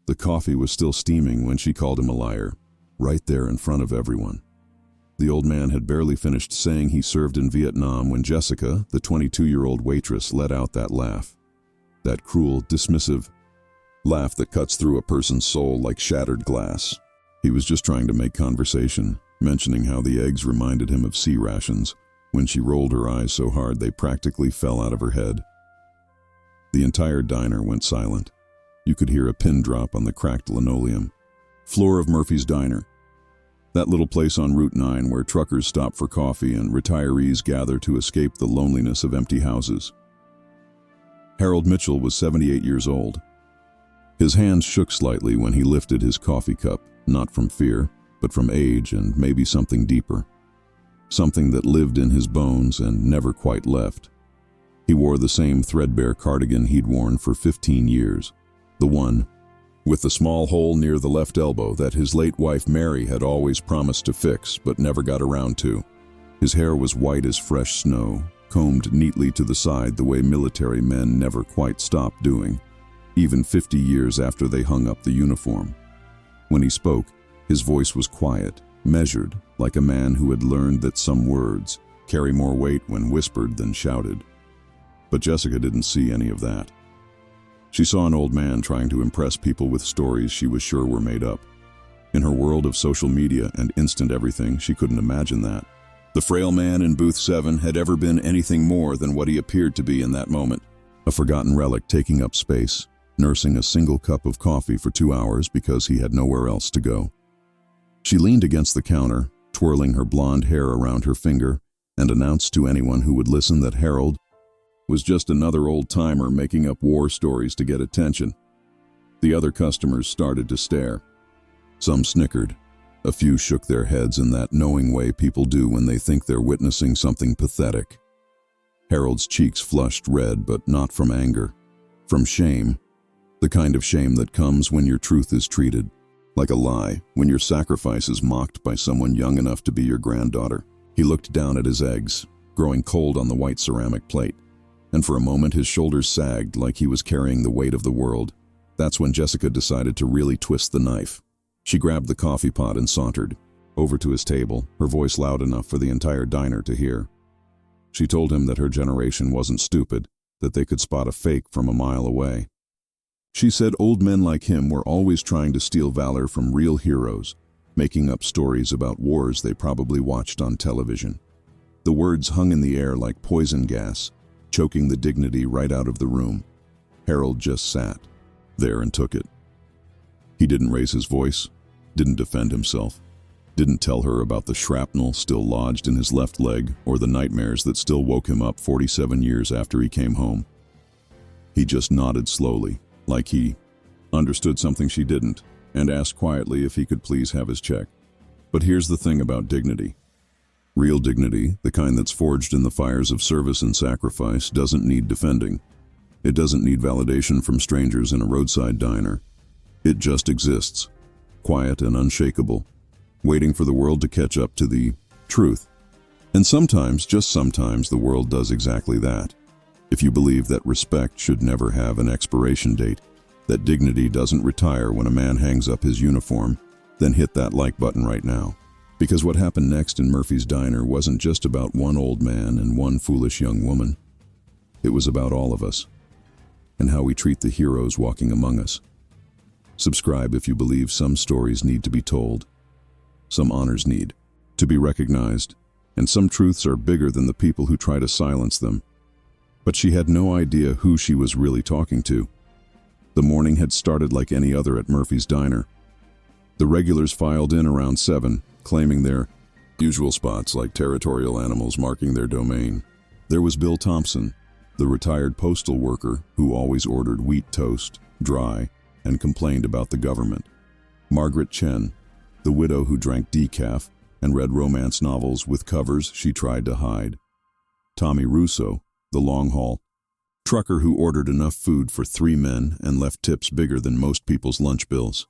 The coffee was still steaming when she called him a liar, right there in front of everyone. The old man had barely finished saying he served in Vietnam when Jessica, the 22-year-old waitress, let out that laugh. That cruel, dismissive laugh that cuts through a person's soul like shattered glass. He was just trying to make conversation, mentioning how the eggs reminded him of sea rations, when she rolled her eyes so hard they practically fell out of her head. The entire diner went silent. You could hear a pin drop on the cracked linoleum. Floor of Murphy's Diner. That little place on Route 9 where truckers stop for coffee and retirees gather to escape the loneliness of empty houses. Harold Mitchell was 78 years old. His hands shook slightly when he lifted his coffee cup, not from fear, but from age and maybe something deeper. Something that lived in his bones and never quite left. He wore the same threadbare cardigan he'd worn for 15 years. The one with the small hole near the left elbow that his late wife Mary had always promised to fix but never got around to. His hair was white as fresh snow, combed neatly to the side the way military men never quite stopped doing, even 50 years after they hung up the uniform. When he spoke, his voice was quiet, measured, like a man who had learned that some words carry more weight when whispered than shouted. But Jessica didn't see any of that. She saw an old man trying to impress people with stories she was sure were made up. In her world of social media and instant everything, she couldn't imagine that. The frail man in booth 7 had ever been anything more than what he appeared to be in that moment. A forgotten relic taking up space, nursing a single cup of coffee for 2 hours because he had nowhere else to go. She leaned against the counter, twirling her blonde hair around her finger, and announced to anyone who would listen that Harold was just another old-timer making up war stories to get attention. The other customers started to stare. Some snickered. A few shook their heads in that knowing way people do when they think they're witnessing something pathetic. Harold's cheeks flushed red, but not from anger. From shame. The kind of shame that comes when your truth is treated like a lie, when your sacrifice is mocked by someone young enough to be your granddaughter. He looked down at his eggs, growing cold on the white ceramic plate. And for a moment his shoulders sagged like he was carrying the weight of the world. That's when Jessica decided to really twist the knife. She grabbed the coffee pot and sauntered over to his table, her voice loud enough for the entire diner to hear. She told him that her generation wasn't stupid, that they could spot a fake from a mile away. She said old men like him were always trying to steal valor from real heroes, making up stories about wars they probably watched on television. The words hung in the air like poison gas, choking the dignity right out of the room. Harold just sat there and took it. He didn't raise his voice, didn't defend himself, didn't tell her about the shrapnel still lodged in his left leg or the nightmares that still woke him up 47 years after he came home. He just nodded slowly, like he understood something she didn't, and asked quietly if he could please have his check. But here's the thing about dignity. Real dignity, the kind that's forged in the fires of service and sacrifice, doesn't need defending. It doesn't need validation from strangers in a roadside diner. It just exists, quiet and unshakable, waiting for the world to catch up to the truth. And sometimes, just sometimes, the world does exactly that. If you believe that respect should never have an expiration date, that dignity doesn't retire when a man hangs up his uniform, then hit that like button right now. Because what happened next in Murphy's Diner wasn't just about one old man and one foolish young woman. It was about all of us, and how we treat the heroes walking among us. Subscribe if you believe some stories need to be told, some honors need to be recognized, and some truths are bigger than the people who try to silence them. But she had no idea who she was really talking to. The morning had started like any other at Murphy's Diner. The regulars filed in around 7, claiming their usual spots like territorial animals marking their domain. There was Bill Thompson, the retired postal worker who always ordered wheat toast, dry, and complained about the government. Margaret Chen, the widow who drank decaf and read romance novels with covers she tried to hide. Tommy Russo, the long-haul trucker who ordered enough food for 3 men and left tips bigger than most people's lunch bills.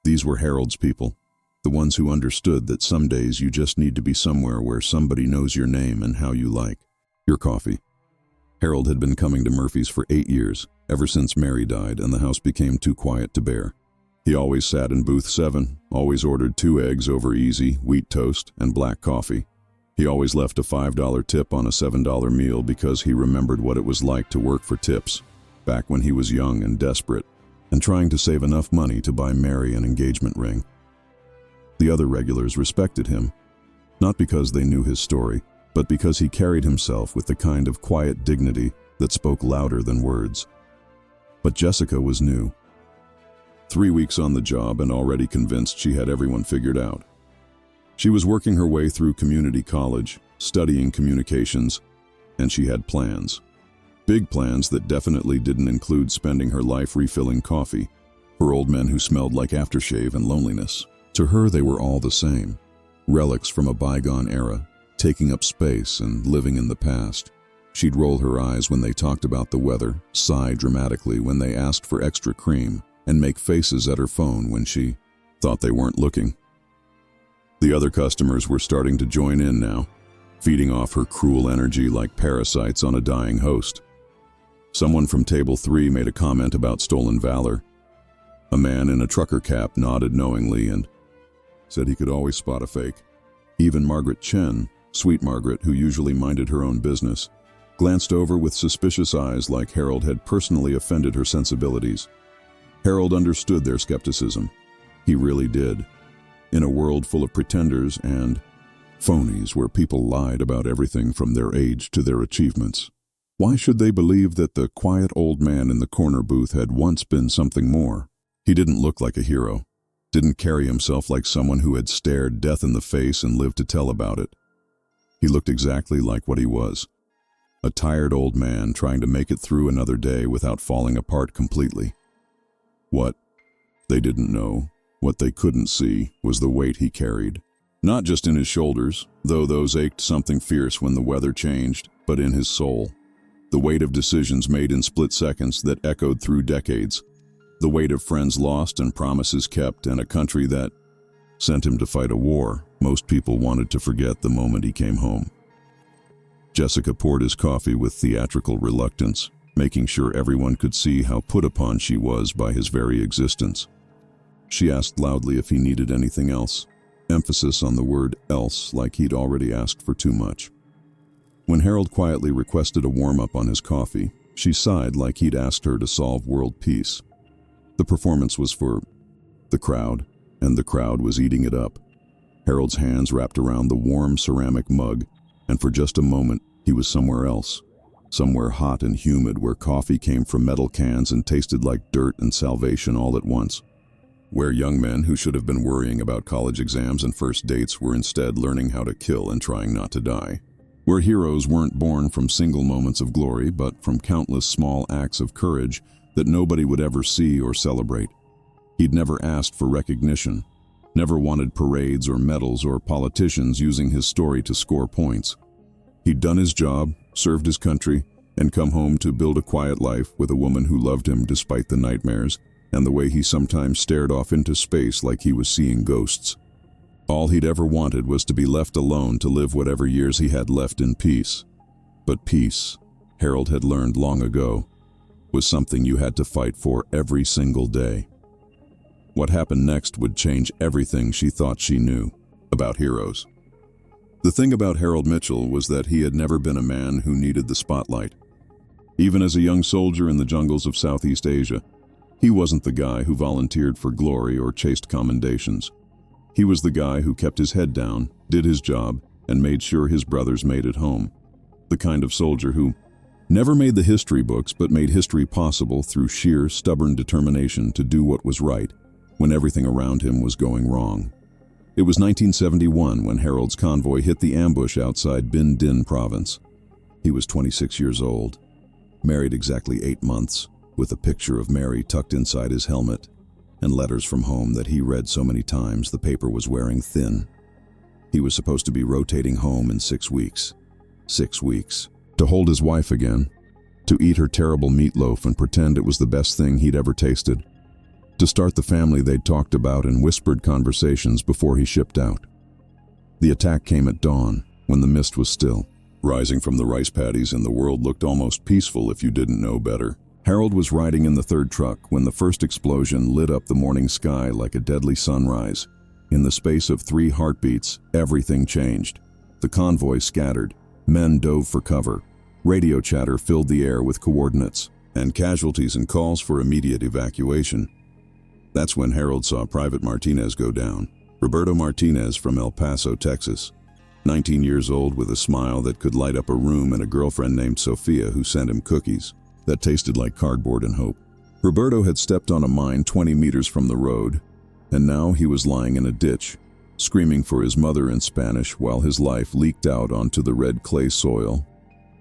These were Harold's people. The ones who understood that some days you just need to be somewhere where somebody knows your name and how you like your coffee. Harold had been coming to Murphy's for 8 years, ever since Mary died and the house became too quiet to bear. He always sat in booth 7, always ordered 2 eggs over easy, wheat toast, and black coffee. He always left a $5 tip on a $7 meal because he remembered what it was like to work for tips, back when he was young and desperate, and trying to save enough money to buy Mary an engagement ring. The other regulars respected him, not because they knew his story, but because he carried himself with the kind of quiet dignity that spoke louder than words. But Jessica was new. 3 weeks on the job and already convinced she had everyone figured out. She was working her way through community college, studying communications, and she had plans. Big plans that definitely didn't include spending her life refilling coffee for old men who smelled like aftershave and loneliness. To her, they were all the same, relics from a bygone era, taking up space and living in the past. She'd roll her eyes when they talked about the weather, sigh dramatically when they asked for extra cream, and make faces at her phone when she thought they weren't looking. The other customers were starting to join in now, feeding off her cruel energy like parasites on a dying host. Someone from table 3 made a comment about stolen valor. A man in a trucker cap nodded knowingly and said he could always spot a fake. Even Margaret Chen, sweet Margaret, who usually minded her own business, glanced over with suspicious eyes like Harold had personally offended her sensibilities. Harold understood their skepticism. He really did. In a world full of pretenders and phonies where people lied about everything from their age to their achievements, why should they believe that the quiet old man in the corner booth had once been something more? He didn't look like a hero, didn't carry himself like someone who had stared death in the face and lived to tell about it. He looked exactly like what he was, a tired old man trying to make it through another day without falling apart completely. What they didn't know, what they couldn't see, was the weight he carried. Not just in his shoulders, though those ached something fierce when the weather changed, but in his soul. The weight of decisions made in split seconds that echoed through decades. The weight of friends lost and promises kept, and a country that sent him to fight a war most people wanted to forget the moment he came home. Jessica poured his coffee with theatrical reluctance, making sure everyone could see how put upon she was by his very existence. She asked loudly if he needed anything else, emphasis on the word else like he'd already asked for too much. When Harold quietly requested a warm-up on his coffee, she sighed like he'd asked her to solve world peace. The performance was for the crowd, and the crowd was eating it up. Harold's hands wrapped around the warm ceramic mug, and for just a moment, he was somewhere else. Somewhere hot and humid where coffee came from metal cans and tasted like dirt and salvation all at once. Where young men who should have been worrying about college exams and first dates were instead learning how to kill and trying not to die. Where heroes weren't born from single moments of glory, but from countless small acts of courage that nobody would ever see or celebrate. He'd never asked for recognition, never wanted parades or medals or politicians using his story to score points. He'd done his job, served his country, and come home to build a quiet life with a woman who loved him despite the nightmares and the way he sometimes stared off into space like he was seeing ghosts. All he'd ever wanted was to be left alone to live whatever years he had left in peace. But peace, Harold had learned long ago, was something you had to fight for every single day. What happened next would change everything she thought she knew about heroes. The thing about Harold Mitchell was that he had never been a man who needed the spotlight. Even as a young soldier in the jungles of Southeast Asia, he wasn't the guy who volunteered for glory or chased commendations. He was the guy who kept his head down, did his job, and made sure his brothers made it home. The kind of soldier who never made the history books but made history possible through sheer, stubborn determination to do what was right when everything around him was going wrong. It was 1971 when Harold's convoy hit the ambush outside Bin Din province. He was 26 years old, married exactly 8 months, with a picture of Mary tucked inside his helmet, and letters from home that he read so many times the paper was wearing thin. He was supposed to be rotating home in 6 weeks. 6 weeks. To hold his wife again. To eat her terrible meatloaf and pretend it was the best thing he'd ever tasted. To start the family they'd talked about in whispered conversations before he shipped out. The attack came at dawn, when the mist was still, rising from the rice paddies and the world looked almost peaceful if you didn't know better. Harold was riding in the third truck when the first explosion lit up the morning sky like a deadly sunrise. In the space of 3 heartbeats, everything changed. The convoy scattered. Men dove for cover. Radio chatter filled the air with coordinates and casualties and calls for immediate evacuation. That's when Harold saw Private Martinez go down. Roberto Martinez from El Paso, Texas. 19 years old with a smile that could light up a room and a girlfriend named Sophia who sent him cookies that tasted like cardboard and hope. Roberto had stepped on a mine 20 meters from the road, and now he was lying in a ditch, screaming for his mother in Spanish while his life leaked out onto the red clay soil.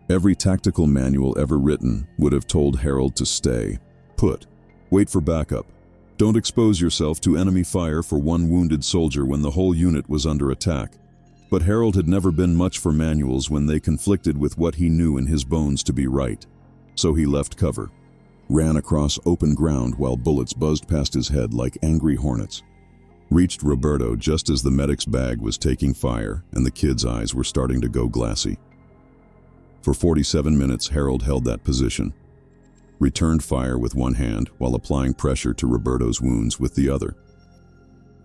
Every tactical manual ever written would have told Harold to stay put, wait for backup. Don't expose yourself to enemy fire for one wounded soldier when the whole unit was under attack. But Harold had never been much for manuals when they conflicted with what he knew in his bones to be right. So he left cover, ran across open ground while bullets buzzed past his head like angry hornets. Reached Roberto just as the medic's bag was taking fire and the kid's eyes were starting to go glassy. For 47 minutes, Harold held that position, returned fire with one hand while applying pressure to Roberto's wounds with the other.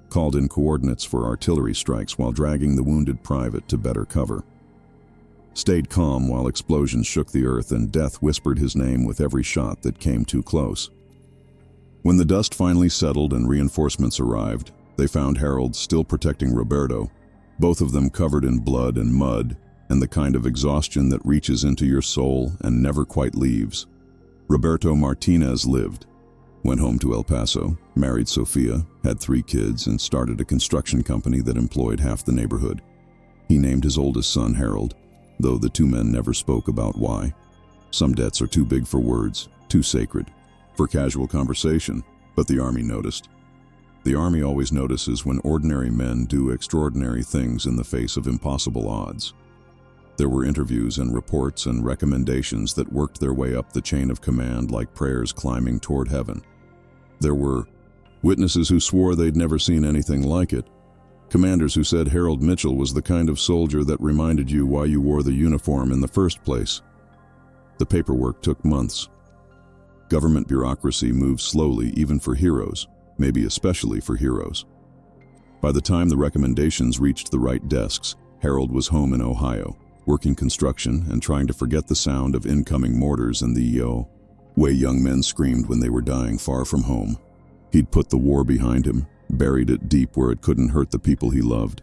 Called in coordinates for artillery strikes while dragging the wounded private to better cover. Stayed calm while explosions shook the earth and death whispered his name with every shot that came too close. When the dust finally settled and reinforcements arrived, they found Harold still protecting Roberto, both of them covered in blood and mud and the kind of exhaustion that reaches into your soul and never quite leaves. Roberto Martinez lived, went home to El Paso, married Sophia, had 3 kids, and started a construction company that employed half the neighborhood. He named his oldest son Harold, though the 2 men never spoke about why. Some debts are too big for words, too sacred for casual conversation, but the Army noticed. The Army always notices when ordinary men do extraordinary things in the face of impossible odds. There were interviews and reports and recommendations that worked their way up the chain of command like prayers climbing toward heaven. There were witnesses who swore they'd never seen anything like it. Commanders who said Harold Mitchell was the kind of soldier that reminded you why you wore the uniform in the first place. The paperwork took months. Government bureaucracy moves slowly even for heroes, maybe especially for heroes. By the time the recommendations reached the right desks, Harold was home in Ohio, working construction and trying to forget the sound of incoming mortars and the way young men screamed when they were dying far from home. He'd put the war behind him, buried it deep where it couldn't hurt the people he loved.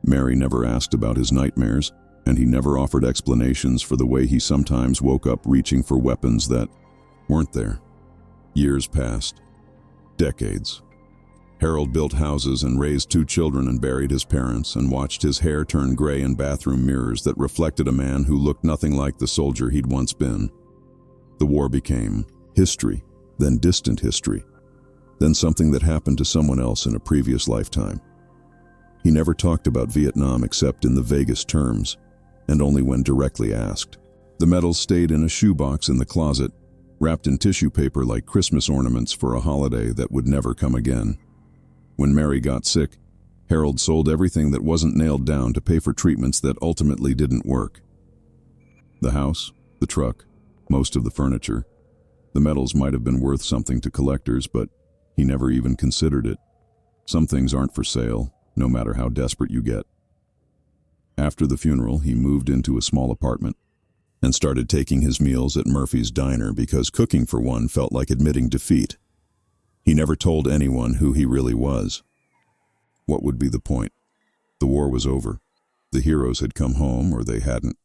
Mary never asked about his nightmares, and he never offered explanations for the way he sometimes woke up reaching for weapons that weren't there. Years passed. Decades. Harold built houses and raised 2 children and buried his parents and watched his hair turn gray in bathroom mirrors that reflected a man who looked nothing like the soldier he'd once been. The war became history, then distant history, then something that happened to someone else in a previous lifetime. He never talked about Vietnam except in the vaguest terms, and only when directly asked. The medals stayed in a shoebox in the closet, wrapped in tissue paper like Christmas ornaments for a holiday that would never come again. When Mary got sick, Harold sold everything that wasn't nailed down to pay for treatments that ultimately didn't work. The house, the truck, most of the furniture. The medals might have been worth something to collectors, but he never even considered it. Some things aren't for sale, no matter how desperate you get. After the funeral, he moved into a small apartment and started taking his meals at Murphy's Diner because cooking for one felt like admitting defeat. He never told anyone who he really was. What would be the point? The war was over. The heroes had come home, or they hadn't.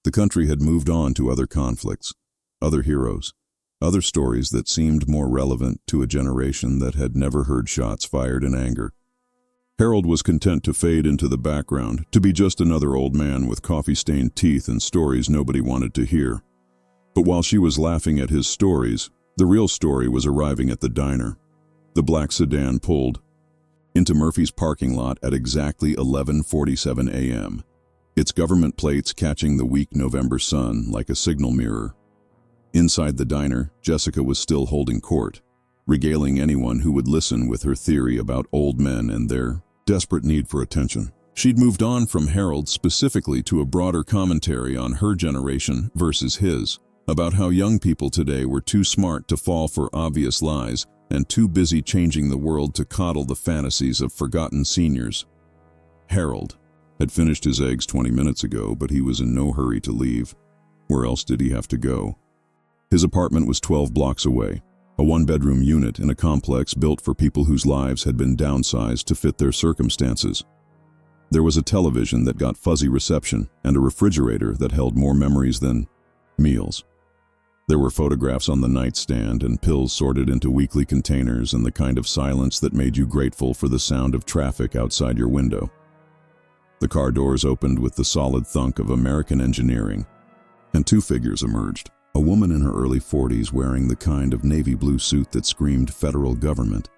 The country had moved on to other conflicts, other heroes, other stories that seemed more relevant to a generation that had never heard shots fired in anger. Harold was content to fade into the background, to be just another old man with coffee-stained teeth and stories nobody wanted to hear. But while she was laughing at his stories, the real story was arriving at the diner. The black sedan pulled into Murphy's parking lot at exactly 11:47 a.m., its government plates catching the weak November sun like a signal mirror. Inside the diner, Jessica was still holding court, regaling anyone who would listen with her theory about old men and their desperate need for attention. She'd moved on from Harold specifically to a broader commentary on her generation versus his. about how young people today were too smart to fall for obvious lies and too busy changing the world to coddle the fantasies of forgotten seniors. Harold had finished his eggs 20 minutes ago, but he was in no hurry to leave. Where else did he have to go? His apartment was 12 blocks away, a one-bedroom unit in a complex built for people whose lives had been downsized to fit their circumstances. There was a television that got fuzzy reception and a refrigerator that held more memories than meals. There were photographs on the nightstand and pills sorted into weekly containers and the kind of silence that made you grateful for the sound of traffic outside your window. The car doors opened with the solid thunk of American engineering, and two figures emerged. A woman in her early 40s wearing the kind of navy blue suit that screamed federal government,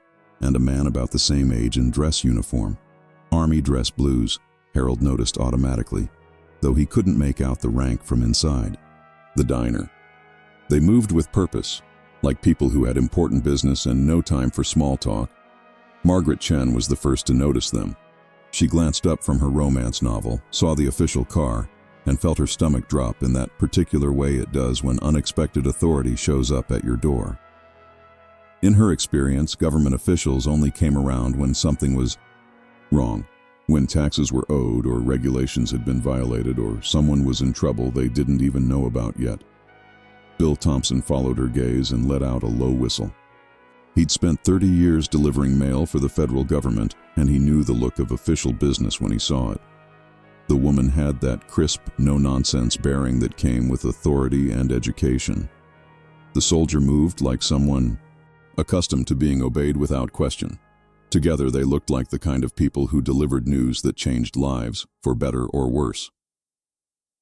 and a man about the same age in dress uniform. Army dress blues, Harold noticed automatically, though he couldn't make out the rank from inside. The diner. They moved with purpose, like people who had important business and no time for small talk. Margaret Chen was the first to notice them. She glanced up from her romance novel, saw the official car, and felt her stomach drop in that particular way it does when unexpected authority shows up at your door. In her experience, government officials only came around when something was wrong, when taxes were owed or regulations had been violated or someone was in trouble they didn't even know about yet. Bill Thompson followed her gaze and let out a low whistle. He'd spent 30 years delivering mail for the federal government, and he knew the look of official business when he saw it. The woman had that crisp, no-nonsense bearing that came with authority and education. The soldier moved like someone accustomed to being obeyed without question. Together they looked like the kind of people who delivered news that changed lives, for better or worse.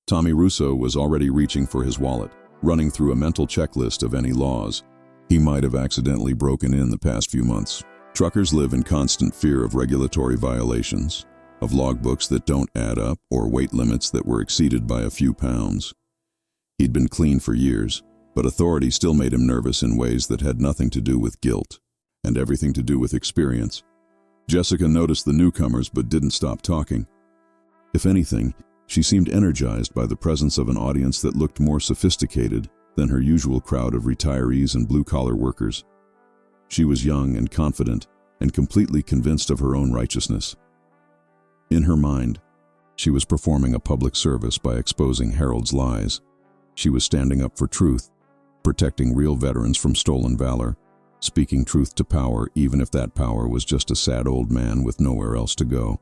Tommy Russo was already reaching for his wallet, running through a mental checklist of any laws he might have accidentally broken in the past few months. Truckers live in constant fear of regulatory violations, of logbooks that don't add up or weight limits that were exceeded by a few pounds. He'd been clean for years, but authority still made him nervous in ways that had nothing to do with guilt and everything to do with experience. Jessica noticed the newcomers but didn't stop talking. If anything, she seemed energized by the presence of an audience that looked more sophisticated than her usual crowd of retirees and blue-collar workers. She was young and confident and completely convinced of her own righteousness. In her mind, she was performing a public service by exposing Harold's lies. She was standing up for truth, protecting real veterans from stolen valor, speaking truth to power even if that power was just a sad old man with nowhere else to go.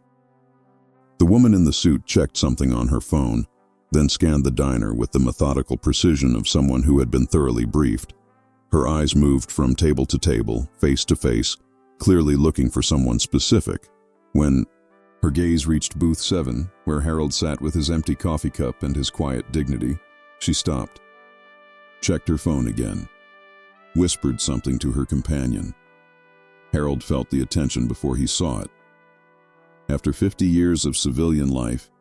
The woman in the suit checked something on her phone, then scanned the diner with the methodical precision of someone who had been thoroughly briefed. Her eyes moved from table to table, face to face, clearly looking for someone specific. When her gaze reached booth 7, where Harold sat with his empty coffee cup and his quiet dignity, she stopped, checked her phone again, whispered something to her companion. Harold felt the attention before he saw it. After 50 years of civilian life,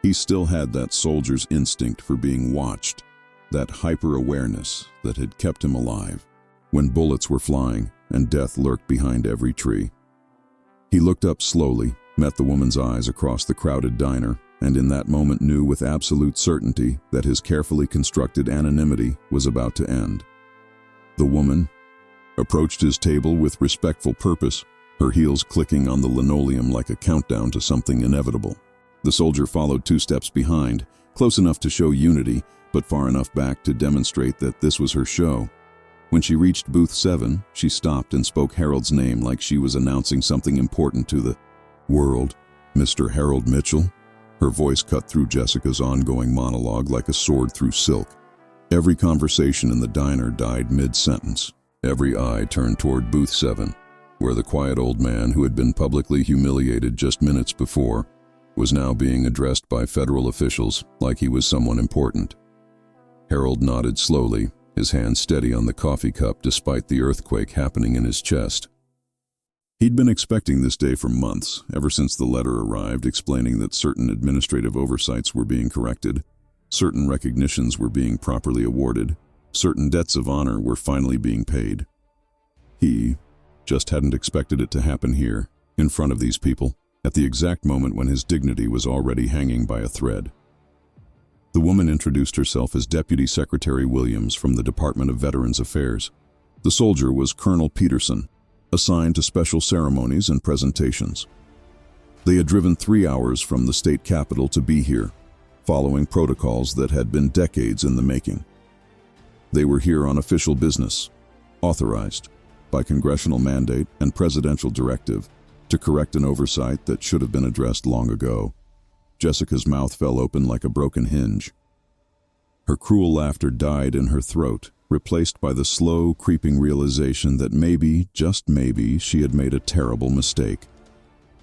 he still had that soldier's instinct for being watched, that hyper-awareness that had kept him alive when bullets were flying and death lurked behind every tree. He looked up slowly, met the woman's eyes across the crowded diner, and in that moment knew with absolute certainty that his carefully constructed anonymity was about to end. The woman approached his table with respectful purpose, her heels clicking on the linoleum like a countdown to something inevitable. The soldier followed 2 steps behind, close enough to show unity, but far enough back to demonstrate that this was her show. When she reached booth 7, she stopped and spoke Harold's name like she was announcing something important to the world. "Mr. Harold Mitchell?" Her voice cut through Jessica's ongoing monologue like a sword through silk. Every conversation in the diner died mid-sentence. Every eye turned toward booth 7, where the quiet old man who had been publicly humiliated just minutes before was now being addressed by federal officials like he was someone important. Harold nodded slowly, his hand steady on the coffee cup despite the earthquake happening in his chest. He'd been expecting this day for months, ever since the letter arrived explaining that certain administrative oversights were being corrected, certain recognitions were being properly awarded, certain debts of honor were finally being paid. He just hadn't expected it to happen here, in front of these people, at the exact moment when his dignity was already hanging by a thread. The woman introduced herself as Deputy Secretary Williams from the Department of Veterans Affairs. The soldier was Colonel Peterson, assigned to special ceremonies and presentations. They had driven 3 hours from the state capital to be here, following protocols that had been decades in the making. They were here on official business, authorized by congressional mandate and presidential directive to correct an oversight that should have been addressed long ago. Jessica's mouth fell open like a broken hinge. Her cruel laughter died in her throat, replaced by the slow, creeping realization that maybe, just maybe, she had made a terrible mistake.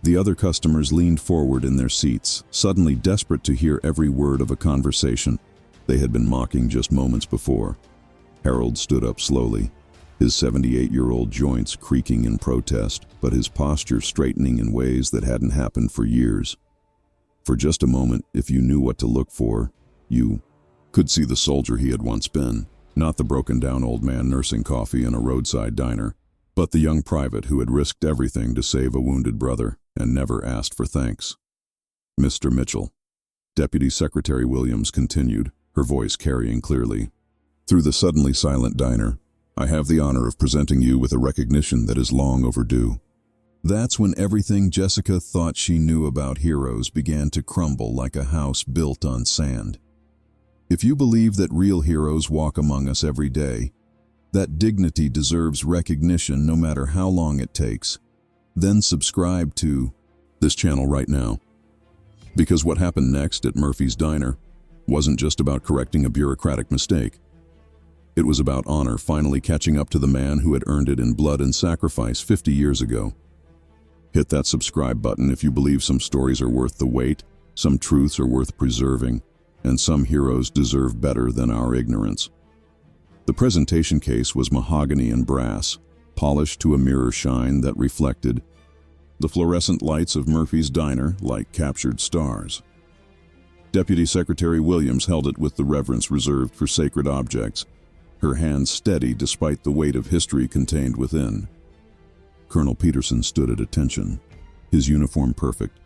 The other customers leaned forward in their seats, suddenly desperate to hear every word of a conversation they had been mocking just moments before. Harold stood up slowly, his 78-year-old joints creaking in protest, but his posture straightening in ways that hadn't happened for years. For just a moment, if you knew what to look for, you could see the soldier he had once been, not the broken-down old man nursing coffee in a roadside diner, but the young private who had risked everything to save a wounded brother and never asked for thanks. Mr. Mitchell, Deputy Secretary Williams continued, her voice carrying clearly through the suddenly silent diner, I have the honor of presenting you with a recognition that is long overdue. That's when everything Jessica thought she knew about heroes began to crumble like a house built on sand. If you believe that real heroes walk among us every day, that dignity deserves recognition no matter how long it takes, then subscribe to this channel right now. Because what happened next at Murphy's Diner wasn't just about correcting a bureaucratic mistake. It was about honor finally catching up to the man who had earned it in blood and sacrifice 50 years ago. Hit that subscribe button if you believe some stories are worth the wait, some truths are worth preserving, and some heroes deserve better than our ignorance. The presentation case was mahogany and brass, polished to a mirror shine that reflected the fluorescent lights of Murphy's Diner like captured stars. Deputy Secretary Williams held it with the reverence reserved for sacred objects, her hands steady despite the weight of history contained within. Colonel Peterson stood at attention, his uniform perfect,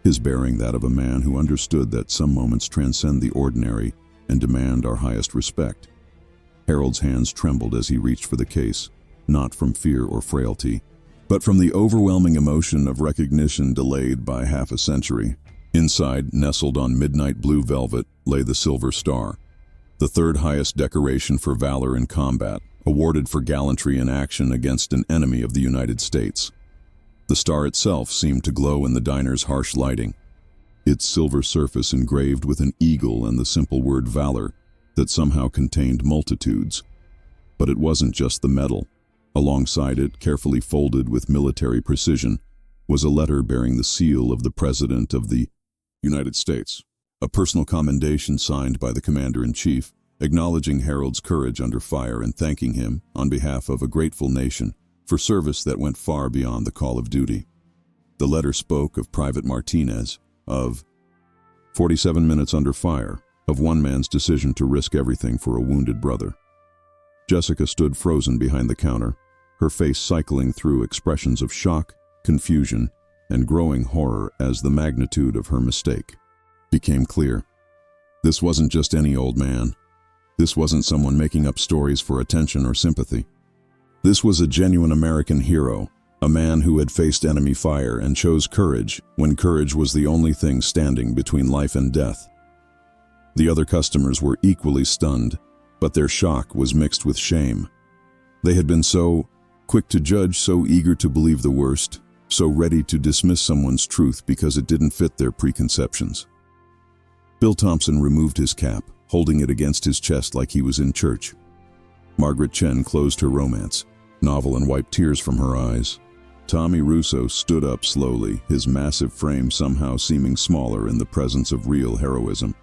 his bearing that of a man who understood that some moments transcend the ordinary and demand our highest respect. Harold's hands trembled as he reached for the case, not from fear or frailty, but from the overwhelming emotion of recognition delayed by half a century. Inside, nestled on midnight blue velvet, lay the Silver Star, the third highest decoration for valor in combat, awarded for gallantry in action against an enemy of the United States. The star itself seemed to glow in the diner's harsh lighting, its silver surface engraved with an eagle and the simple word valor that somehow contained multitudes. But it wasn't just the medal. Alongside it, carefully folded with military precision, was a letter bearing the seal of the President of the United States, a personal commendation signed by the Commander-in-Chief, acknowledging Harold's courage under fire and thanking him, on behalf of a grateful nation, for service that went far beyond the call of duty. The letter spoke of Private Martinez, of 47 minutes under fire, of one man's decision to risk everything for a wounded brother. Jessica stood frozen behind the counter, her face cycling through expressions of shock, confusion, and growing horror as the magnitude of her mistake became clear. This wasn't just any old man. This wasn't someone making up stories for attention or sympathy. This was a genuine American hero, a man who had faced enemy fire and chose courage when courage was the only thing standing between life and death. The other customers were equally stunned, but their shock was mixed with shame. They had been so quick to judge, so eager to believe the worst, so ready to dismiss someone's truth because it didn't fit their preconceptions. Bill Thompson removed his cap, holding it against his chest like he was in church. Margaret Chen closed her romance novel and wiped tears from her eyes. Tommy Russo stood up slowly, his massive frame somehow seeming smaller in the presence of real heroism.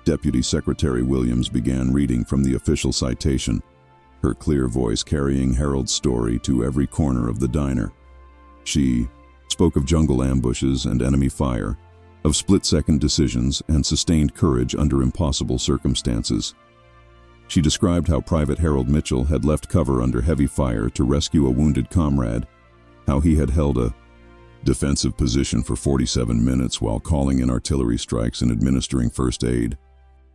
Deputy Secretary Williams began reading from the official citation, her clear voice carrying Harold's story to every corner of the diner. She spoke of jungle ambushes and enemy fire, of split-second decisions and sustained courage under impossible circumstances. She described how Private Harold Mitchell had left cover under heavy fire to rescue a wounded comrade, how he had held a defensive position for 47 minutes while calling in artillery strikes and administering first aid.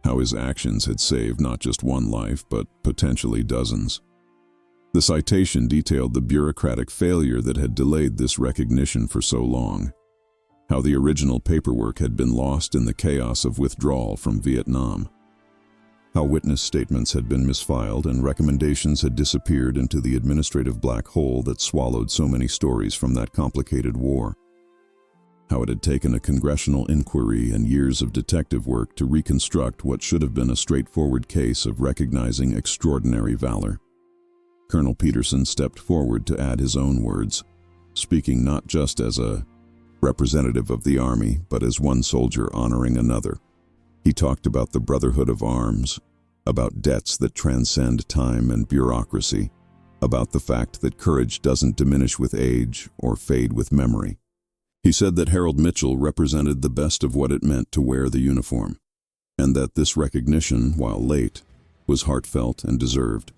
how his actions had saved not just one life, but potentially dozens. The citation detailed the bureaucratic failure that had delayed this recognition for so long, how the original paperwork had been lost in the chaos of withdrawal from Vietnam, how witness statements had been misfiled and recommendations had disappeared into the administrative black hole that swallowed so many stories from that complicated war, how it had taken a congressional inquiry and years of detective work to reconstruct what should have been a straightforward case of recognizing extraordinary valor. Colonel Peterson stepped forward to add his own words, speaking not just as a representative of the Army, but as one soldier honoring another. He talked about the brotherhood of arms, about debts that transcend time and bureaucracy, about the fact that courage doesn't diminish with age or fade with memory. He said that Harold Mitchell represented the best of what it meant to wear the uniform, and that this recognition, while late, was heartfelt and deserved.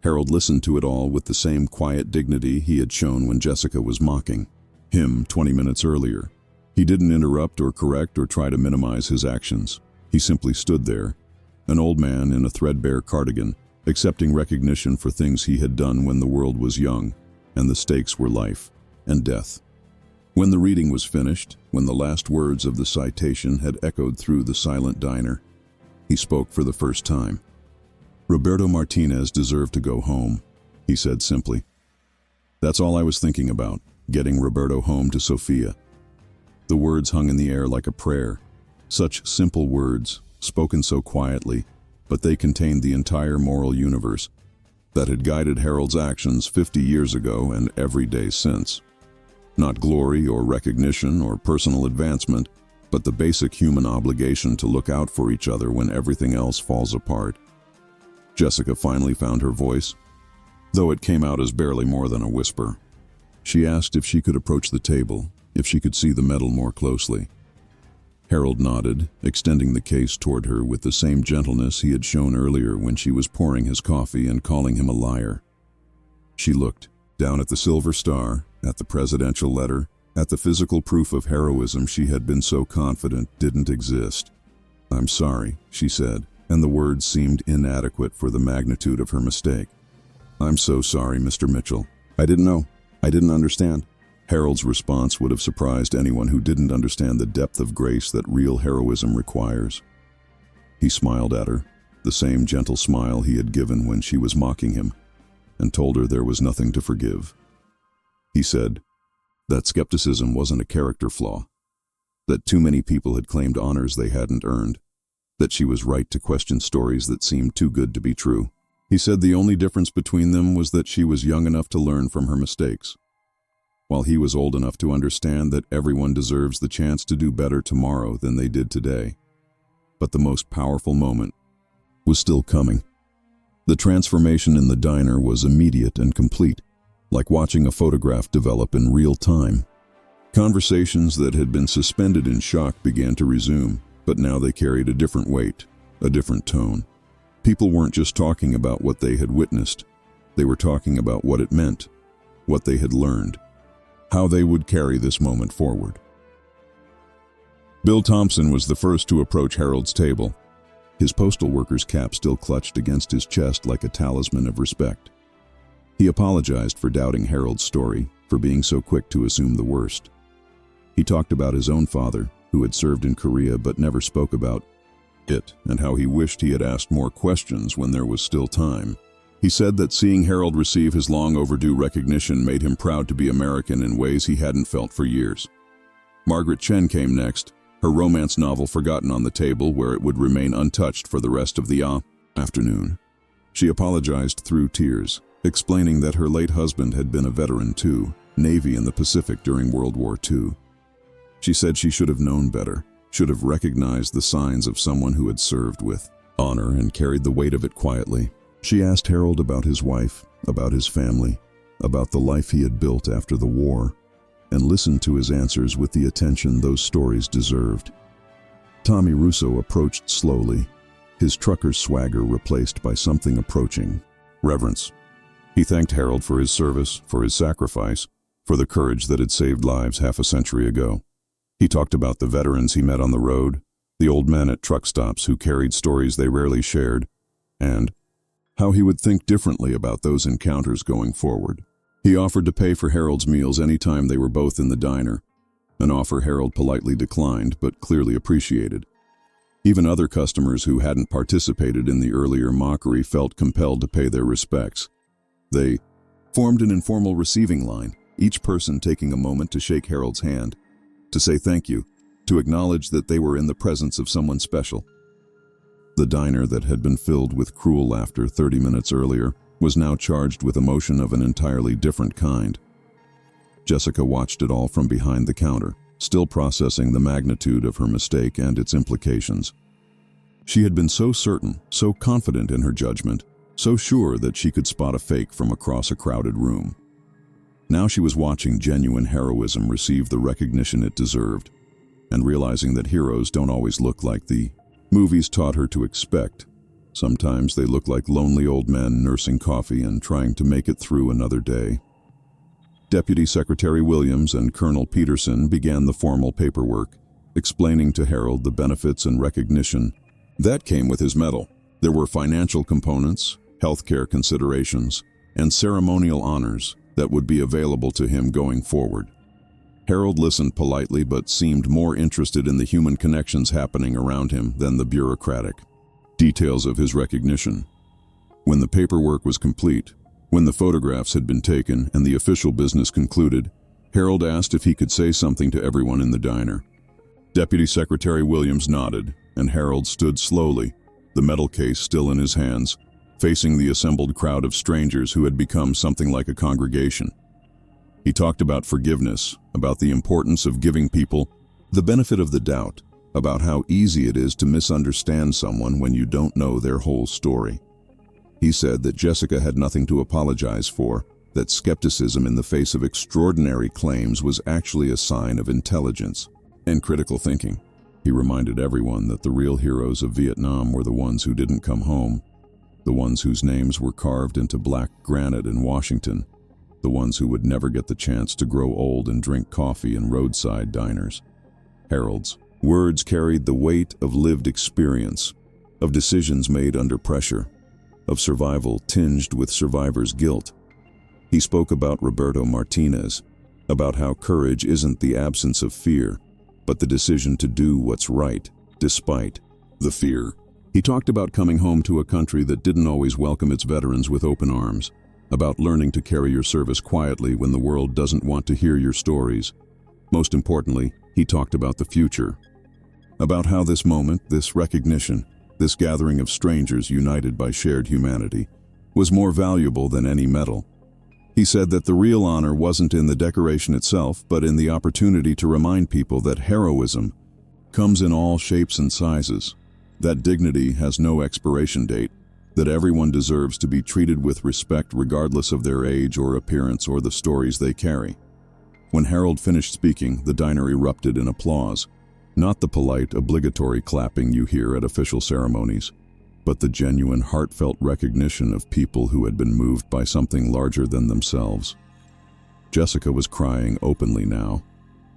Harold listened to it all with the same quiet dignity he had shown when Jessica was mocking him 20 minutes earlier. He didn't interrupt or correct or try to minimize his actions. He simply stood there, an old man in a threadbare cardigan, accepting recognition for things he had done when the world was young, and the stakes were life and death. When the reading was finished, when the last words of the citation had echoed through the silent diner, he spoke for the first time. "Roberto Martinez deserved to go home," he said simply. "That's all I was thinking about, getting Roberto home to Sofia." The words hung in the air like a prayer. Such simple words, spoken so quietly, but they contained the entire moral universe that had guided Harold's actions 50 years ago and every day since. Not glory or recognition or personal advancement, but the basic human obligation to look out for each other when everything else falls apart. Jessica finally found her voice, though it came out as barely more than a whisper. She asked if she could approach the table, if she could see the medal more closely. Harold nodded, extending the case toward her with the same gentleness he had shown earlier when she was pouring his coffee and calling him a liar. She looked down at the silver star, at the presidential letter, at the physical proof of heroism she had been so confident didn't exist. "I'm sorry," she said, and the words seemed inadequate for the magnitude of her mistake. "I'm so sorry, Mr. Mitchell. I didn't know. I didn't understand." Harold's response would have surprised anyone who didn't understand the depth of grace that real heroism requires. He smiled at her, the same gentle smile he had given when she was mocking him, and told her there was nothing to forgive. He said that skepticism wasn't a character flaw, that too many people had claimed honors they hadn't earned, that she was right to question stories that seemed too good to be true. He said the only difference between them was that she was young enough to learn from her mistakes, while he was old enough to understand that everyone deserves the chance to do better tomorrow than they did today. But the most powerful moment was still coming. The transformation in the diner was immediate and complete, like watching a photograph develop in real time. Conversations that had been suspended in shock began to resume, but now they carried a different weight, a different tone. People weren't just talking about what they had witnessed. They were talking about what it meant, what they had learned, how they would carry this moment forward. Bill Thompson was the first to approach Harold's table, his postal worker's cap still clutched against his chest like a talisman of respect. He apologized for doubting Harold's story, for being so quick to assume the worst. He talked about his own father, who had served in Korea but never spoke about it, and how he wished he had asked more questions when there was still time. He said that seeing Harold receive his long-overdue recognition made him proud to be American in ways he hadn't felt for years. Margaret Chen came next, her romance novel forgotten on the table where it would remain untouched for the rest of the afternoon. She apologized through tears, explaining that her late husband had been a veteran too, Navy in the Pacific during World War II. She said she should have known better, should have recognized the signs of someone who had served with honor and carried the weight of it quietly. She asked Harold about his wife, about his family, about the life he had built after the war, and listened to his answers with the attention those stories deserved. Tommy Russo approached slowly, his trucker's swagger replaced by something approaching reverence. He thanked Harold for his service, for his sacrifice, for the courage that had saved lives half a century ago. He talked about the veterans he met on the road, the old men at truck stops who carried stories they rarely shared, and how he would think differently about those encounters going forward. He offered to pay for Harold's meals any time they were both in the diner, an offer Harold politely declined but clearly appreciated. Even other customers who hadn't participated in the earlier mockery felt compelled to pay their respects. They formed an informal receiving line, each person taking a moment to shake Harold's hand, to say thank you, to acknowledge that they were in the presence of someone special. The diner that had been filled with cruel laughter 30 minutes earlier was now charged with emotion of an entirely different kind. Jessica watched it all from behind the counter, still processing the magnitude of her mistake and its implications. She had been so certain, so confident in her judgment, so sure that she could spot a fake from across a crowded room. Now she was watching genuine heroism receive the recognition it deserved, and realizing that heroes don't always look like the movies taught her to expect. Sometimes they look like lonely old men nursing coffee and trying to make it through another day. Deputy Secretary Williams and Colonel Peterson began the formal paperwork, explaining to Harold the benefits and recognition that came with his medal. There were financial components, healthcare considerations, and ceremonial honors that would be available to him going forward. Harold listened politely but seemed more interested in the human connections happening around him than the bureaucratic details of his recognition. When the paperwork was complete, when the photographs had been taken and the official business concluded, Harold asked if he could say something to everyone in the diner. Deputy Secretary Williams nodded, and Harold stood slowly, the metal case still in his hands, facing the assembled crowd of strangers who had become something like a congregation. He talked about forgiveness, about the importance of giving people the benefit of the doubt, about how easy it is to misunderstand someone when you don't know their whole story. He said that Jessica had nothing to apologize for, that skepticism in the face of extraordinary claims was actually a sign of intelligence and critical thinking. He reminded everyone that the real heroes of Vietnam were the ones who didn't come home, the ones whose names were carved into black granite in Washington, the ones who would never get the chance to grow old and drink coffee in roadside diners. Harold's words carried the weight of lived experience, of decisions made under pressure, of survival tinged with survivor's guilt. He spoke about Roberto Martinez, about how courage isn't the absence of fear, but the decision to do what's right, despite the fear. He talked about coming home to a country that didn't always welcome its veterans with open arms, about learning to carry your service quietly when the world doesn't want to hear your stories. Most importantly, he talked about the future, about how this moment, this recognition, this gathering of strangers united by shared humanity, was more valuable than any medal. He said that the real honor wasn't in the decoration itself, but in the opportunity to remind people that heroism comes in all shapes and sizes, that dignity has no expiration date, that everyone deserves to be treated with respect regardless of their age or appearance or the stories they carry. When Harold finished speaking, the diner erupted in applause. Not the polite, obligatory clapping you hear at official ceremonies, but the genuine, heartfelt recognition of people who had been moved by something larger than themselves. Jessica was crying openly now,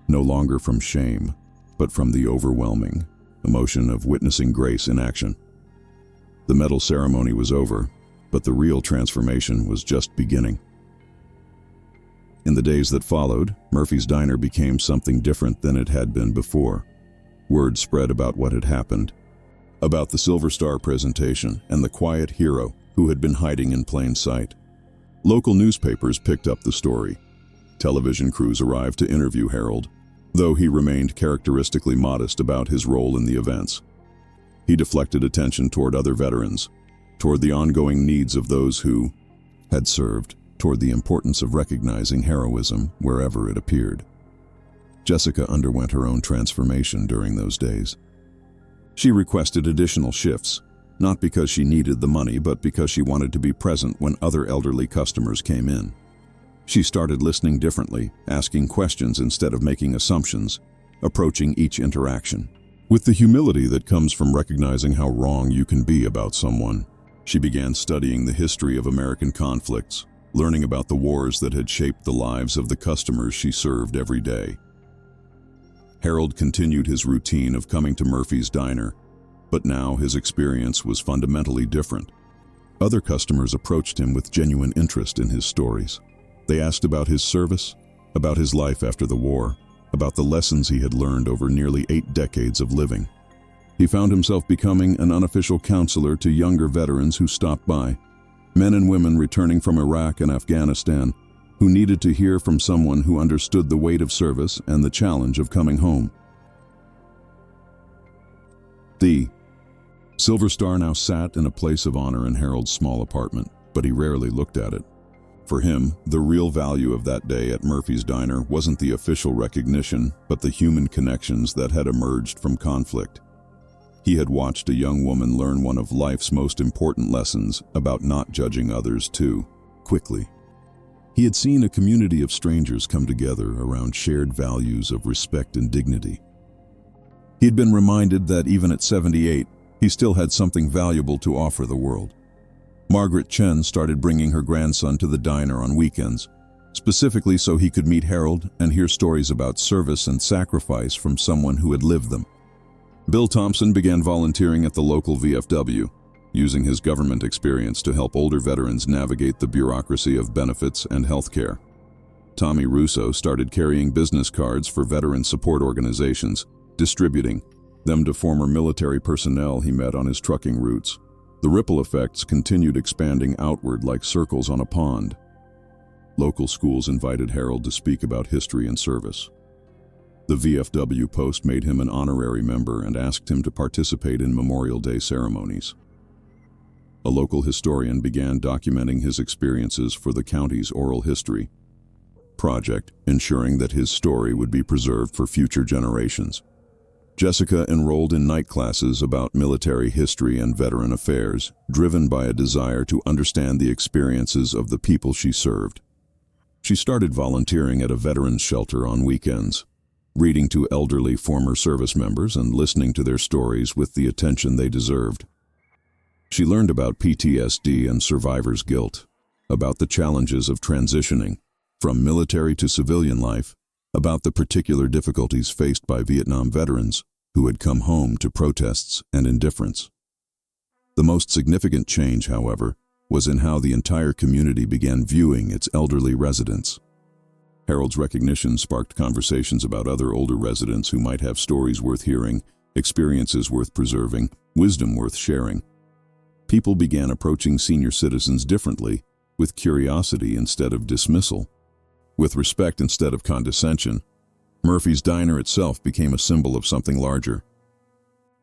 no longer from shame, but from the overwhelming emotion of witnessing grace in action. The medal ceremony was over, but the real transformation was just beginning. In the days that followed, Murphy's Diner became something different than it had been before. Word spread about what had happened, about the Silver Star presentation and the quiet hero who had been hiding in plain sight. Local newspapers picked up the story. Television crews arrived to interview Harold, though he remained characteristically modest about his role in the events. He deflected attention toward other veterans, toward the ongoing needs of those who had served, toward the importance of recognizing heroism wherever it appeared. Jessica underwent her own transformation during those days. She requested additional shifts, not because she needed the money, but because she wanted to be present when other elderly customers came in. She started listening differently, asking questions instead of making assumptions, approaching each interaction with the humility that comes from recognizing how wrong you can be about someone. She began studying the history of American conflicts, learning about the wars that had shaped the lives of the customers she served every day. Harold continued his routine of coming to Murphy's Diner, but now his experience was fundamentally different. Other customers approached him with genuine interest in his stories. They asked about his service, about his life after the war, about the lessons he had learned over nearly 8 decades of living. He found himself becoming an unofficial counselor to younger veterans who stopped by, men and women returning from Iraq and Afghanistan, who needed to hear from someone who understood the weight of service and the challenge of coming home. The Silver Star now sat in a place of honor in Harold's small apartment, but he rarely looked at it. For him, the real value of that day at Murphy's Diner wasn't the official recognition, but the human connections that had emerged from conflict. He had watched a young woman learn one of life's most important lessons about not judging others too quickly. He had seen a community of strangers come together around shared values of respect and dignity. He had been reminded that even at 78, he still had something valuable to offer the world. Margaret Chen started bringing her grandson to the diner on weekends, specifically so he could meet Harold and hear stories about service and sacrifice from someone who had lived them. Bill Thompson began volunteering at the local VFW, using his government experience to help older veterans navigate the bureaucracy of benefits and health care. Tommy Russo started carrying business cards for veteran support organizations, distributing them to former military personnel he met on his trucking routes. The ripple effects continued expanding outward like circles on a pond. Local schools invited Harold to speak about history and service. The VFW post made him an honorary member and asked him to participate in Memorial Day ceremonies. A local historian began documenting his experiences for the county's oral history project, ensuring that his story would be preserved for future generations. Jessica enrolled in night classes about military history and veteran affairs, driven by a desire to understand the experiences of the people she served. She started volunteering at a veterans shelter on weekends, reading to elderly former service members and listening to their stories with the attention they deserved. She learned about PTSD and survivor's guilt, about the challenges of transitioning from military to civilian life, about the particular difficulties faced by Vietnam veterans who had come home to protests and indifference. The most significant change, however, was in how the entire community began viewing its elderly residents. Harold's recognition sparked conversations about other older residents who might have stories worth hearing, experiences worth preserving, wisdom worth sharing. People began approaching senior citizens differently, with curiosity instead of dismissal, with respect instead of condescension. Murphy's Diner itself became a symbol of something larger.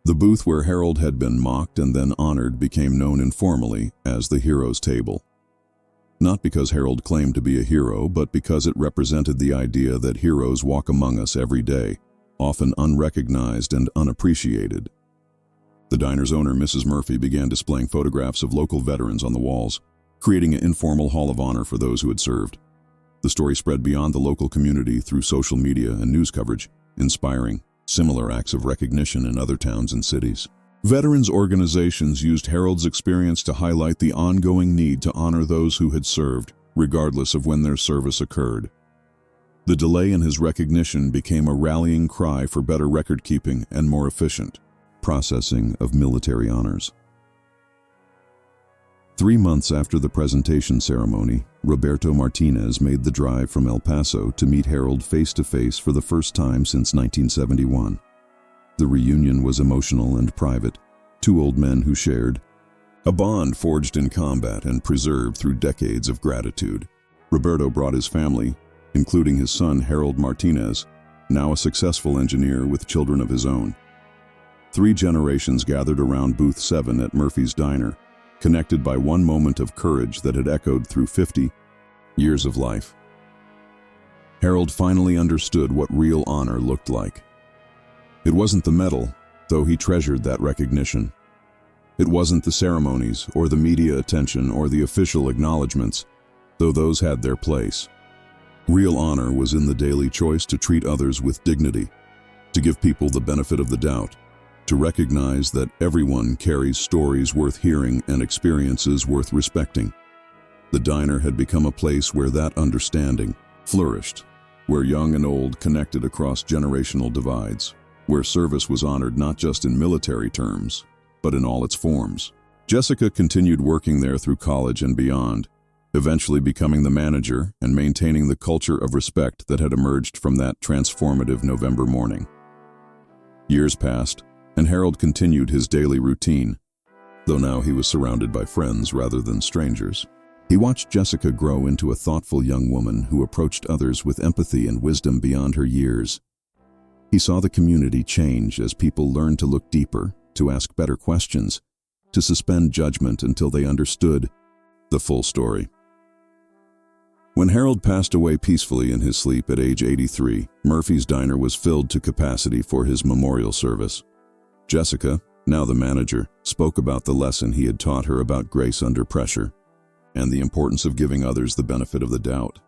The booth where Harold had been mocked and then honored became known informally as the Hero's Table. Not because Harold claimed to be a hero, but because it represented the idea that heroes walk among us every day, often unrecognized and unappreciated. The diner's owner, Mrs. Murphy, began displaying photographs of local veterans on the walls, creating an informal hall of honor for those who had served. The story spread beyond the local community through social media and news coverage, inspiring similar acts of recognition in other towns and cities. Veterans organizations used Harold's experience to highlight the ongoing need to honor those who had served, regardless of when their service occurred. The delay in his recognition became a rallying cry for better record-keeping and more efficient processing of military honors. 3 months after the presentation ceremony, Roberto Martinez made the drive from El Paso to meet Harold face-to-face for the first time since 1971. The reunion was emotional and private, 2 old men who shared a bond forged in combat and preserved through decades of gratitude. Roberto brought his family, including his son Harold Martinez, now a successful engineer with children of his own. 3 generations gathered around Booth 7 at Murphy's Diner, connected by one moment of courage that had echoed through 50 years of life. Harold finally understood what real honor looked like. It wasn't the medal, though he treasured that recognition. It wasn't the ceremonies or the media attention or the official acknowledgments, though those had their place. Real honor was in the daily choice to treat others with dignity, to give people the benefit of the doubt, to recognize that everyone carries stories worth hearing and experiences worth respecting. The diner had become a place where that understanding flourished. where young and old connected across generational divides, where service was honored not just in military terms, but in all its forms. Jessica continued working there through college and beyond, eventually becoming the manager and maintaining the culture of respect that had emerged from that transformative November morning. Years passed, and Harold continued his daily routine, though now he was surrounded by friends rather than strangers. He watched Jessica grow into a thoughtful young woman who approached others with empathy and wisdom beyond her years. He saw the community change as people learned to look deeper, to ask better questions, to suspend judgment until they understood the full story. When Harold passed away peacefully in his sleep at age 83, Murphy's Diner was filled to capacity for his memorial service. Jessica, now the manager, spoke about the lesson he had taught her about grace under pressure and the importance of giving others the benefit of the doubt.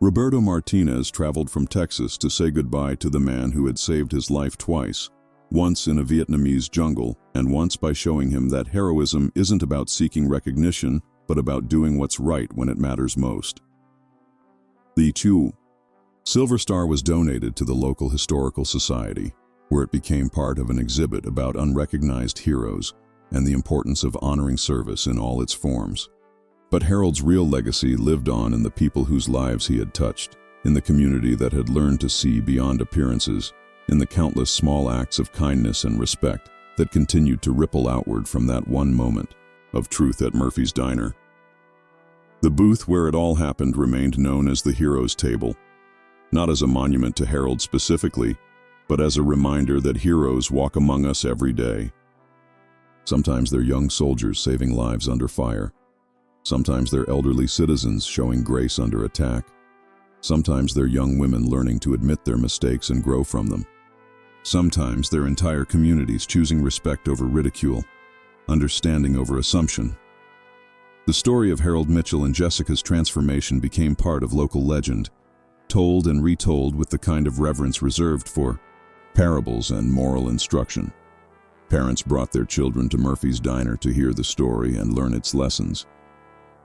Roberto Martinez traveled from Texas to say goodbye to the man who had saved his life twice, once in a Vietnamese jungle and once by showing him that heroism isn't about seeking recognition, but about doing what's right when it matters most. The Silver Star was donated to the local historical society, where it became part of an exhibit about unrecognized heroes and the importance of honoring service in all its forms. But Harold's real legacy lived on in the people whose lives he had touched, in the community that had learned to see beyond appearances, in the countless small acts of kindness and respect that continued to ripple outward from that one moment of truth at Murphy's Diner. The booth where it all happened remained known as the Heroes Table, not as a monument to Harold specifically, but as a reminder that heroes walk among us every day. Sometimes they're young soldiers saving lives under fire. Sometimes they're elderly citizens showing grace under attack. Sometimes they're young women learning to admit their mistakes and grow from them. Sometimes they're entire communities choosing respect over ridicule, understanding over assumption. The story of Harold Mitchell and Jessica's transformation became part of local legend, told and retold with the kind of reverence reserved for parables and moral instruction. Parents brought their children to Murphy's Diner to hear the story and learn its lessons.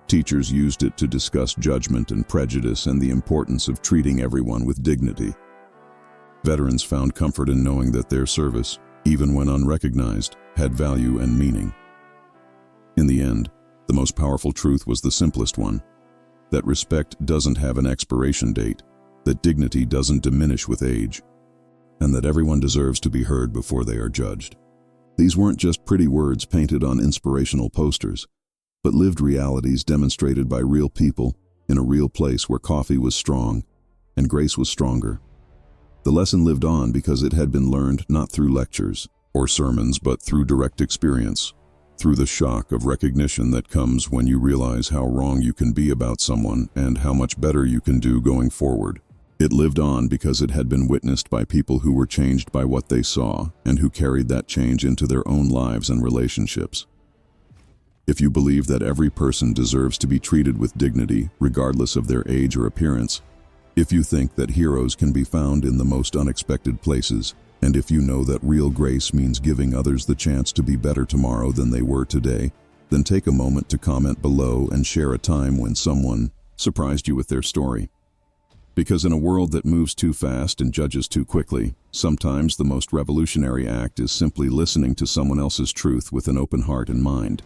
Teachers used it to discuss judgment and prejudice and the importance of treating everyone with dignity. Veterans found comfort in knowing that their service, even when unrecognized, had value and meaning. In the end, the most powerful truth was the simplest one: that respect doesn't have an expiration date, that dignity doesn't diminish with age, and that everyone deserves to be heard before they are judged. These weren't just pretty words painted on inspirational posters, but lived realities demonstrated by real people in a real place where coffee was strong and grace was stronger. The lesson lived on because it had been learned not through lectures or sermons, but through direct experience, through the shock of recognition that comes when you realize how wrong you can be about someone and how much better you can do going forward. It lived on because it had been witnessed by people who were changed by what they saw and who carried that change into their own lives and relationships. If you believe that every person deserves to be treated with dignity, regardless of their age or appearance, if you think that heroes can be found in the most unexpected places, and if you know that real grace means giving others the chance to be better tomorrow than they were today, then take a moment to comment below and share a time when someone surprised you with their story. Because in a world that moves too fast and judges too quickly, sometimes the most revolutionary act is simply listening to someone else's truth with an open heart and mind.